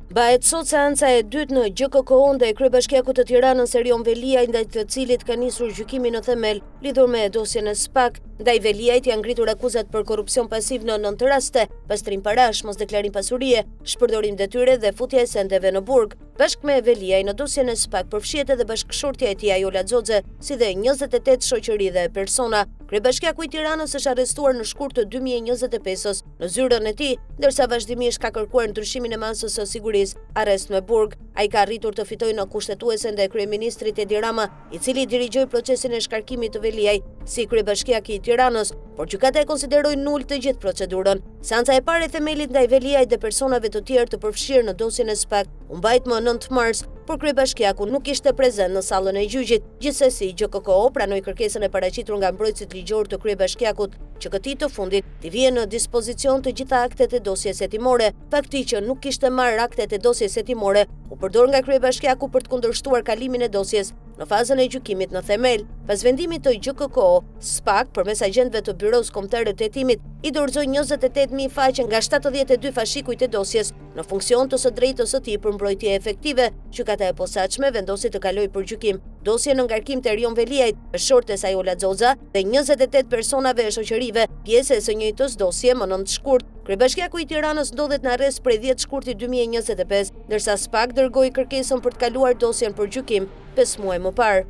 Bëhet sot seanca e dytë në GKK ndaj kryebashkiakut të Tiranës Erion Veliaj, ndaj të cilit ka nisur gjykimi në themel lidhur me dosjen e SPAK. Ndaj Veliajt janë ngritur akuzat për korrupsion pasiv në 9 raste, pastrim parash, mosdeklarim pasurie, shpërdorim detyre dhe futje e sendeve në burg. Bashkë me Veliaj në dosjen e SPAK përfshihet edhe bashkëshortja e tij Ajola Xoxe, si dhe 28 shoqëri dhe persona. Kryebashkiaku i Tiranës është arrestuar në shkurt të 2025 në zyrën e tij, ndërsa vazhdimisht ka kërkuar ndryshimin e masës së sigurisë, arrest me burg. Ai ka arritur të fitojë në kushtetuesen ndaj kryeministrit Edi Rama, i cili dirigjoi procesin e shkarkimit të Veliaj si kryebashkiak i Tiranës, por gjykata e konsideroi nul të gjithë procedurën. Seanca e parë e themelit ndaj Veliajt dhe personave të tjerë të përfshirë në dosjen e SPAK u mbajt më 9 mars, por kryebashkiaku nuk ishte prezent në sallën e gjyqit. Gjithsesi, GKK pranoi kërkesën e paraqitur nga mbrojtësit ligjor të kryebashkiakut që këtij të fundit t'i vijë në dispozicion të gjitha aktet e dosjes hetimore. Fakti që nuk kishte marrë aktet e dosjes hetimore u përdor nga kryebashkiaku për të kundërshtuar kalimin e dosjes në fazën e gjykimit në themel. Pas vendimit të GKK, SPAK përmes agjentëve të Byros Kombëtar të Hetimit i dorëzoi 28.000 faqe nga 72 fashikujt e dosjes në funksion të së drejtës së tij për mbrojtje efektive. Gjykata e posaçme vendosi të kalojë për gjykim dosjen në ngarkim të Erion Veliajt, shortes Ajola Xoxe dhe 28 personave e shoqërive pjesë e së njëjtës dosje më 9 shkurt. Kryebashkiaku i Tiranës ndodhet në arrest prej 10 shkurti 2025, ndërsa SPAK dërgoi kërkesën për të kaluar dosjen për gjykim 5 muaj më parë.